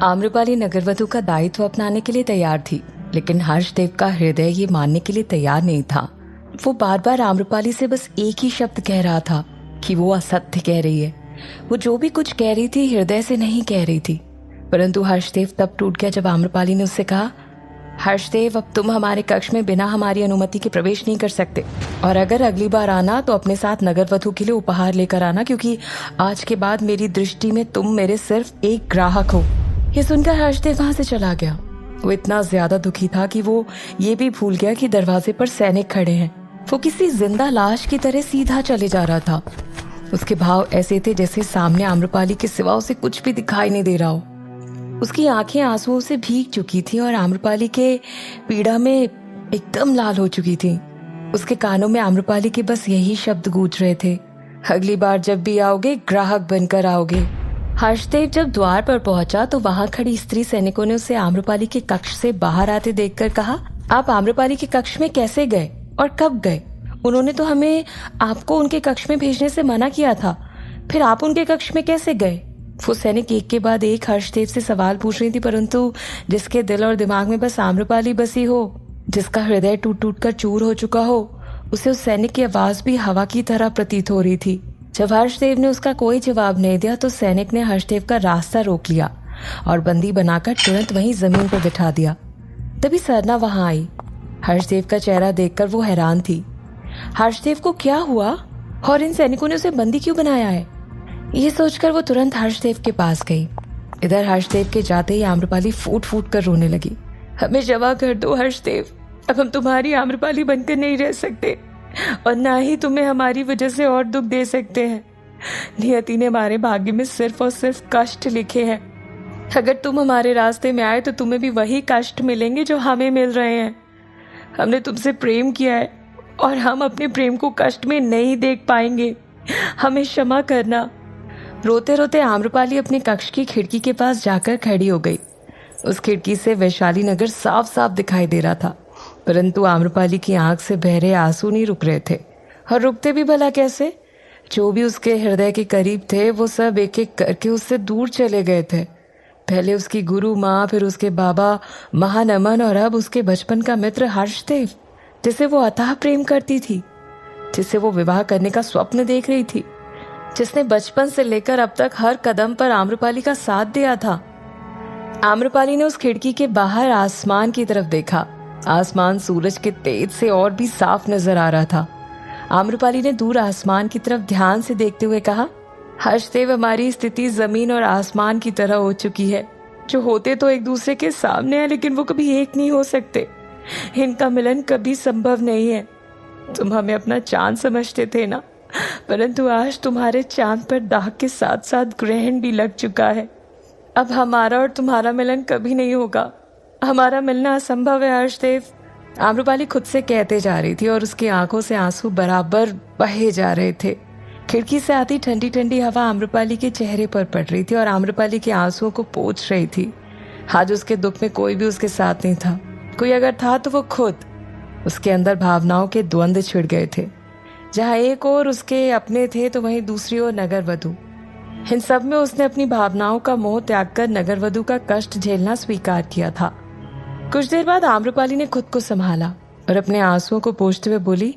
आम्रपाली नगरवधु का दायित्व अपनाने के लिए तैयार थी, लेकिन हर्षदेव का हृदय ये मानने के लिए तैयार नहीं था। वो बार बार आम्रपाली से बस एक ही शब्द कह रहा था कि वो असत्य कह रही है। वो जो भी कुछ कह रही थी हृदय से नहीं कह रही थी। परंतु हर्षदेव तब टूट गया जब आम्रपाली ने उससे कहा, हर्षदेव, अब तुम हमारे कक्ष में बिना हमारी अनुमति के प्रवेश नहीं कर सकते, और अगर अगली बार आना तो अपने साथ नगरवधु के लिए उपहार लेकर आना, क्योंकि आज के बाद मेरी दृष्टि में तुम मेरे सिर्फ एक ग्राहक हो। ये सुनकर हर्षदेव वहां से चला गया। वो इतना ज्यादा दुखी था कि वो ये भी भूल गया कि दरवाजे पर सैनिक खड़े हैं। वो किसी जिंदा लाश की तरह सीधा चले जा रहा था। उसके भाव ऐसे थे जैसे सामने आम्रपाली के सिवा उसे कुछ भी दिखाई नहीं दे रहा हो। उसकी आंखें आंसुओं से भीग चुकी थी और आम्रपाली के पीड़ा में एकदम लाल हो चुकी थी। उसके कानों में आम्रपाली के बस यही शब्द गूंज रहे थे, अगली बार जब भी आओगे ग्राहक बनकर आओगे। हर्षदेव जब द्वार पर पहुंचा तो वहां खड़ी स्त्री सैनिकों ने उसे आम्रपाली के कक्ष से बाहर आते देखकर कहा, आप आम्रपाली के कक्ष में कैसे गए और कब गए? उन्होंने तो हमें आपको उनके कक्ष में भेजने से मना किया था, फिर आप उनके कक्ष में कैसे गए? वो सैनिक एक के बाद एक हर्षदेव से सवाल पूछ रही थी, परंतु जिसके दिल और दिमाग में बस आम्रपाली बसी हो, जिसका हृदय टूट टूट कर चूर हो चुका हो, उसे उस सैनिक की आवाज भी हवा की तरह प्रतीत हो रही थी। जब हर्षदेव ने उसका कोई जवाब नहीं दिया तो सैनिक ने हर्षदेव का रास्ता रोक लिया और बंदी बनाकर तुरंत वहीं जमीन पर बिठा दिया। तभी सरना वहां आई। हर्षदेव का चेहरा देखकर वो हैरान थी। हर्षदेव को क्या हुआ और इन सैनिकों ने उसे बंदी क्यों बनाया है? ये सोचकर वो तुरंत हर्षदेव के पास गई। इधर हर्षदेव के जाते ही आम्रपाली फूट फूट कर रोने लगी। हमें क्षमा कर दो हर्षदेव, अब हम तुम्हारी आम्रपाली बनकर नहीं रह सकते और ना ही तुम्हें हमारी वजह से और दुख दे सकते हैं। नियति ने हमारे भाग्य में सिर्फ और सिर्फ कष्ट लिखे हैं। अगर तुम हमारे रास्ते में आए तो तुम्हें भी वही कष्ट मिलेंगे जो हमें मिल रहे हैं। हमने तुमसे प्रेम किया है और हम अपने प्रेम को कष्ट में नहीं देख पाएंगे, हमें क्षमा करना। रोते रोते आम्रपाली अपने कक्ष की खिड़की के पास जाकर खड़ी हो गई। उस खिड़की से वैशाली नगर साफ साफ दिखाई दे रहा था, परंतु आम्रपाली की आंख से बह रहे आंसू नहीं रुक रहे थे। और रुकते भी भला कैसे? जो भी उसके हृदय के करीब थे वो सब एक एक करके उससे दूर चले गए थे। पहले उसकी गुरु माँ, फिर उसके बाबा महानमन, और अब उसके बचपन का मित्र हर्षदेव, जिसे वो अथाह प्रेम करती थी, जिसे वो विवाह करने का स्वप्न देख रही थी, जिसने बचपन से लेकर अब तक हर कदम पर आम्रपाली का साथ दिया था। आम्रपाली ने उस खिड़की के बाहर आसमान की तरफ देखा। आसमान सूरज के तेज से और भी साफ नजर आ रहा था। आम्रपाली ने दूर आसमान की तरफ ध्यान से देखते हुए कहा, हर्षदेव, हमारी स्थिति जमीन और आसमान की तरह हो चुकी है, जो होते तो एक दूसरे के सामने है लेकिन वो कभी एक नहीं हो सकते। इनका मिलन कभी संभव नहीं है। तुम हमें अपना चांद समझते थे ना, परंतु आज तुम्हारे चांद पर दाग के साथ साथ ग्रहण भी लग चुका है। अब हमारा और तुम्हारा मिलन कभी नहीं होगा। हमारा मिलना असंभव है हर्षदेव। आम्रपाली खुद से कहते जा रही थी और उसकी आंखों से आंसू बराबर बहे जा रहे थे। खिड़की से आती ठंडी ठंडी हवा आम्रपाली के चेहरे पर पड़ रही थी और आम्रपाली के आंसुओं को पोंछ रही थी। आज उसके दुख में कोई भी उसके साथ नहीं था। कोई अगर था तो वो खुद। उसके अंदर भावनाओं के द्वंद्व छिड़ गए थे। जहाँ एक ओर उसके अपने थे तो वहीं दूसरी ओर नगरवधु। इन सब में उसने अपनी भावनाओं का मोह त्याग कर नगरवधु का कष्ट झेलना स्वीकार किया था। कुछ देर बाद आम्रपाली ने खुद को संभाला और अपने आंसुओं को पोंछते हुए बोली,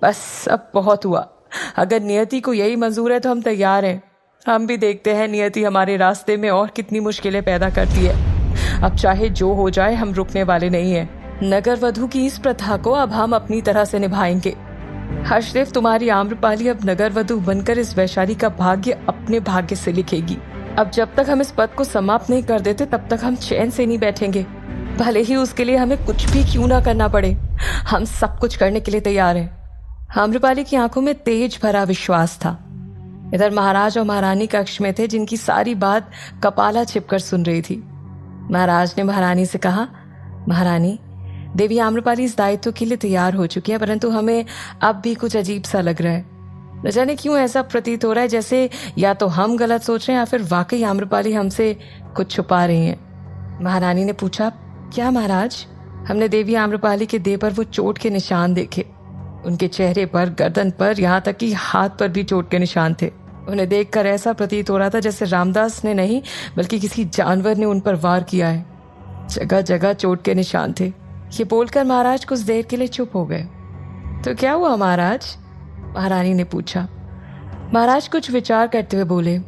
बस अब बहुत हुआ। अगर नियति को यही मंजूर है तो हम तैयार हैं। हम भी देखते हैं नियति हमारे रास्ते में और कितनी मुश्किलें पैदा करती है। अब चाहे जो हो जाए हम रुकने वाले नहीं हैं। नगरवधु की इस प्रथा को अब हम अपनी तरह से निभाएंगे। हर्षदेव, तुम्हारी आम्रपाली अब नगरवधु बनकर इस वैशाली का भाग्य अपने भाग्य से लिखेगी। अब जब तक हम इस पद को समाप्त नहीं कर देते तब तक हम चैन से नहीं बैठेंगे, भले ही उसके लिए हमें कुछ भी क्यों ना करना पड़े। हम सब कुछ करने के लिए तैयार हैं। आम्रपाली की आंखों में तेज भरा विश्वास था। इधर महाराज और महारानी कक्ष में थे, जिनकी सारी बात कपाला छिपकर सुन रही थी। महाराज ने महारानी से कहा, महारानी, देवी आम्रपाली इस दायित्व के लिए तैयार हो चुकी है, परंतु हमें अब भी कुछ अजीब सा लग रहा है। न जाने क्यों ऐसा प्रतीत हो रहा है जैसे या तो हम गलत सोच रहे हैं या फिर वाकई आम्रपाली हमसे कुछ छुपा रही है। महारानी ने पूछा, क्या महाराज? हमने देवी आम्रपाली के देह पर वो चोट के निशान देखे। उनके चेहरे पर, गर्दन पर, यहाँ तक कि हाथ पर भी चोट के निशान थे। उन्हें देखकर ऐसा प्रतीत हो रहा था जैसे रामदास ने नहीं बल्कि किसी जानवर ने उन पर वार किया है। जगह जगह चोट के निशान थे। ये बोलकर महाराज कुछ देर के लिए चुप हो गए। तो क्या हुआ महाराज? महारानी ने पूछा। महाराज कुछ विचार करते हुए बोले,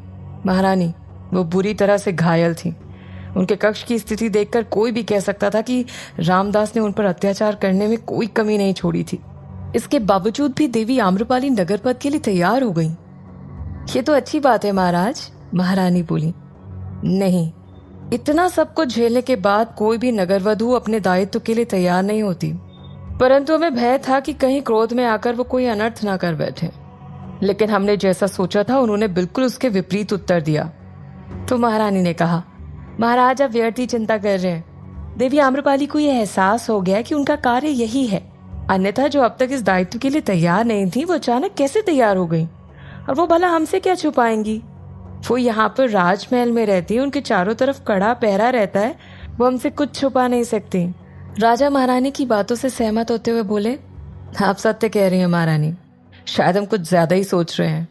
महारानी, वो बुरी तरह से घायल थी। उनके कक्ष की स्थिति देखकर कोई भी कह सकता था कि रामदास ने उन पर अत्याचार करने में कोई कमी नहीं छोड़ी थी। इसके बावजूद भी देवी आम्रपाली नगरपद के लिए तैयार हो गई। ये तो अच्छी बात है महाराज, महारानी बोली। नहीं, इतना सब कुछ झेलने के बाद कोई भी नगरवधू अपने दायित्व के लिए तैयार नहीं होती, परंतु हमें भय था कि कहीं क्रोध में आकर वो कोई अनर्थ ना कर बैठे। लेकिन हमने जैसा सोचा था उन्होंने बिल्कुल उसके विपरीत उत्तर दिया। तो महारानी ने कहा, महाराज आप व्यर्थ ही चिंता कर रहे हैं। देवी आम्रपाली को यह एहसास हो गया कि उनका कार्य यही है, अन्यथा जो अब तक इस दायित्व के लिए तैयार नहीं थी वो अचानक कैसे तैयार हो गई? और वो भला हमसे क्या छुपाएंगी? वो यहाँ पर राजमहल में रहती है, उनके चारों तरफ कड़ा पहरा रहता है, वो हमसे कुछ छुपा नहीं सकती। राजा महारानी की बातों से सहमत होते हुए बोले, आप सत्य कह रही हैं महारानी, शायद हम कुछ ज्यादा ही सोच रहे हैं।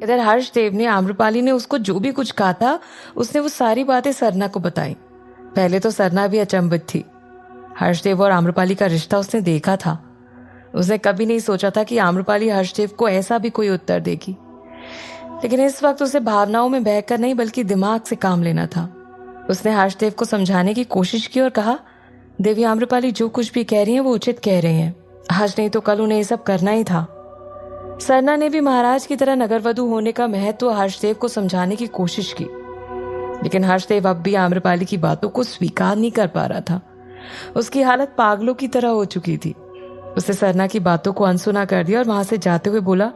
इधर हर्षदेव ने आम्रपाली ने उसको जो भी कुछ कहा था उसने वो सारी बातें सरना को बताई। पहले तो सरना भी अचंभित थी। हर्षदेव और आम्रपाली का रिश्ता उसने देखा था। उसने कभी नहीं सोचा था कि आम्रपाली हर्षदेव को ऐसा भी कोई उत्तर देगी। लेकिन इस वक्त उसे भावनाओं में बहकर नहीं बल्कि दिमाग से काम लेना था। उसने हर्षदेव को समझाने की कोशिश की और कहा, देवी आम्रपाली जो कुछ भी कह रही हैं वो उचित कह रही हैं। आज नहीं तो कल उन्हें ये सब करना ही था। सरना ने भी महाराज की तरह नगरवधू होने का महत्व हर्षदेव को समझाने की कोशिश की, लेकिन हर्षदेव अब भी आम्रपाली की बातों को स्वीकार नहीं कर पा रहा था। उसकी हालत पागलों की तरह हो चुकी थी। उसने सरना की बातों को अनसुना कर दिया और वहां से जाते हुए बोला,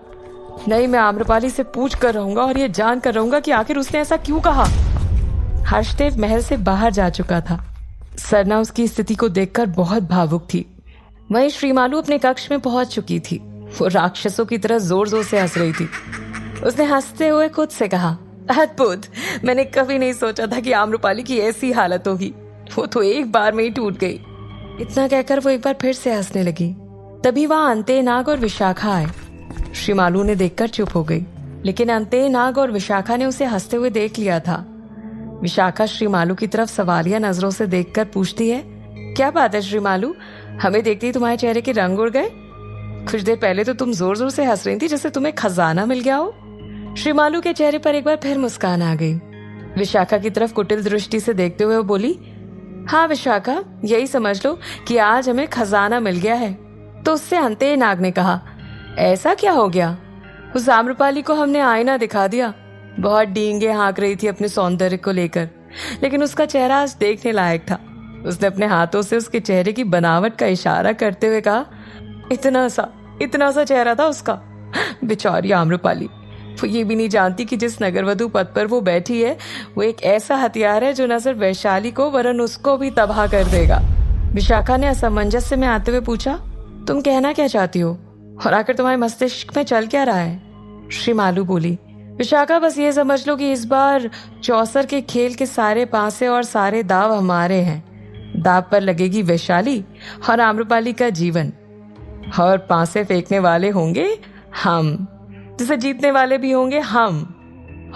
नहीं, मैं आम्रपाली से पूछ कर रहूंगा और ये जान कर रहूंगा कि आखिर उसने ऐसा क्यों कहा। हर्षदेव महल से बाहर जा चुका था। सरना उसकी स्थिति को देखकर बहुत भावुक थी। वहीं श्रीमालू अपने कक्ष में पहुंच चुकी थी। वो राक्षसों की तरह जोर जोर से हंस रही थी। उसने हंसते हुए खुद से कहा, अद्भुत, मैंने कभी नहीं सोचा था कि आम्रपाली की ऐसी हालत होगी। वो तो एक बार में ही टूट गई। इतना कहकर वो एक बार फिर से हंसने लगी। तभी वहां अंते नाग और विशाखा आए। श्रीमालू ने देखकर चुप हो गई, लेकिन अंते नाग और विशाखा ने उसे हंसते हुए देख लिया था। विशाखा श्रीमालू की तरफ सवालिया नजरों से देखकर पूछती है, क्या बात है श्रीमालू, हमें देखते ही तुम्हारे चेहरे के रंग उड़ गए? कुछ देर पहले तो तुम जोर जोर से हंस रही थी जैसे तुम्हें खजाना मिल गया हो। श्रीमालू के चेहरे पर एक बार फिर मुस्कान आ गई। विशाखा की तरफ कुटिल दृष्टि से देखते हुए वो बोली, हाँ विशाखा, यही समझ लो कि आज हमें खजाना मिल गया है। तो उससे अंते नाग ने कहा, ऐसा क्या हो गया? उस आम्रपाली को हमने आईना दिखा दिया। बहुत डींगे हाँक रही थी अपने सौंदर्य को लेकर, लेकिन उसका चेहरा आज देखने लायक था। उसने अपने हाथों से उसके चेहरे की बनावट का इशारा करते हुए कहा, इतना सा चेहरा था उसका। बेचारी आम्रपाली, वो ये भी नहीं जानती कि जिस नगरवधु पद पर वो बैठी है वो एक ऐसा हथियार है जो न सिर्फ वैशाली को वरन उसको भी तबाह कर देगा। विशाखा ने असमंजस्य में आते हुए पूछा, तुम कहना क्या चाहती हो और आखिर तुम्हारे मस्तिष्क में चल क्या रहा है? श्रीमालू बोली, विशाखा, बस ये समझ लो कि इस बार चौसर के खेल के सारे पासे और सारे दाव हमारे हैं। दाव पर लगेगी वैशाली और आम्रपाली का जीवन, और पासे फेंकने वाले होंगे हम, जिसे जीतने वाले भी होंगे हम,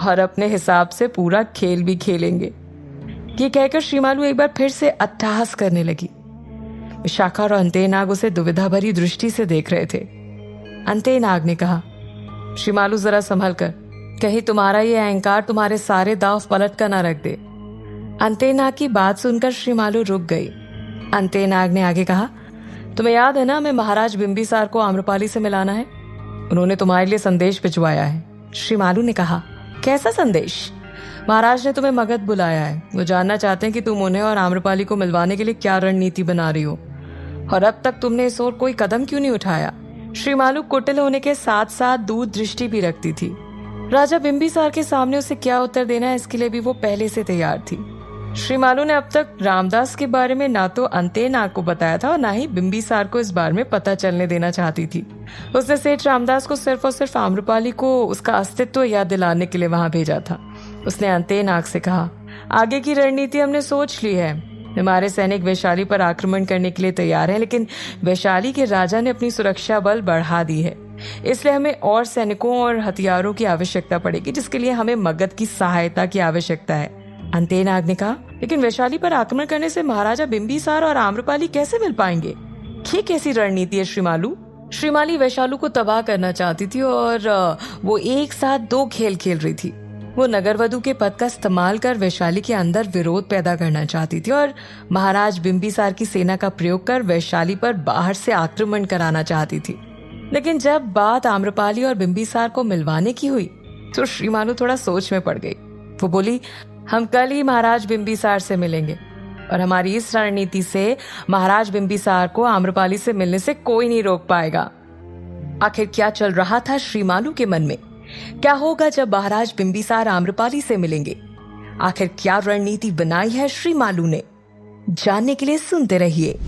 और अपने हिसाब से पूरा खेल भी खेलेंगे। ये कहकर श्रीमालू एक बार फिर से अट्टहास करने लगी। विशाखा और अंते नाग उसे दुविधा भरी दृष्टि से देख रहे थे। अंते नाग ने कहा, श्रीमालू जरा संभल कर, कहीं तुम्हारा ये अहंकार तुम्हारे सारे दाव पलट कर ना रख दे। अंते नाग की बात सुनकर श्रीमालू रुक गई। अंते नाग ने आगे कहा, तुम्हें याद है ना, मैं महाराज बिंबिसार को आम्रपाली से मिलाना है। उन्होंने तुम्हारे लिए संदेश भिजवाया है। श्रीमालू ने कहा, कैसा संदेश? महाराज ने तुम्हें मगध बुलाया है। वो जानना चाहते हैं कि तुम उन्हें और आम्रपाली को मिलवाने के लिए क्या रणनीति बना रही हो, और अब तक तुमने इस ओर कोई कदम क्यों नहीं उठाया? श्रीमालू कुटिल होने के साथ साथ दूर दृष्टि भी रखती थी। राजा बिंबिसार के सामने उसे क्या उत्तर देना है इसके लिए भी वो पहले से तैयार थी। श्रीमालू ने अब तक रामदास के बारे में ना तो अंते नाग को बताया था और ना ही बिंबिसार को इस बारे में पता चलने देना चाहती थी। उसने सेठ रामदास को सिर्फ और सिर्फ आम्रपाली को उसका अस्तित्व याद दिलाने के लिए वहां भेजा था। उसने अंते नाग से कहा, आगे की रणनीति हमने सोच ली है। हमारे सैनिक वैशाली पर आक्रमण करने के लिए तैयार हैं, लेकिन वैशाली के राजा ने अपनी सुरक्षा बल बढ़ा दी है। इसलिए हमें और सैनिकों और हथियारों की आवश्यकता पड़ेगी, जिसके लिए हमें मगध की सहायता की आवश्यकता है। अंतेनाग ने कहा, लेकिन वैशाली पर आक्रमण करने से महाराजा बिंबिसार और आम्रपाली कैसे मिल पाएंगे? ये कैसी रणनीति है श्रीमालू? श्रीमाली वैशालू को तबाह करना चाहती थी और वो एक साथ दो खेल खेल रही थी। वो नगरवधु के पद का इस्तेमाल कर वैशाली के अंदर विरोध पैदा करना चाहती थी और महाराज बिंबिसार की सेना का प्रयोग कर वैशाली पर बाहर से आक्रमण कराना चाहती थी। लेकिन जब बात आम्रपाली और बिंबिसार को मिलवाने की हुई तो श्रीमालू थोड़ा सोच में पड़ गई। वो बोली, हम कल ही महाराज बिंबिसार से मिलेंगे और हमारी इस रणनीति से महाराज बिंबिसार को आम्रपाली से मिलने से कोई नहीं रोक पाएगा। आखिर क्या चल रहा था श्रीमालू के मन में? क्या होगा जब महाराज बिंबिसार आम्रपाली से मिलेंगे? आखिर क्या रणनीति बनाई है श्रीमालू ने? जानने के लिए सुनते रहिए।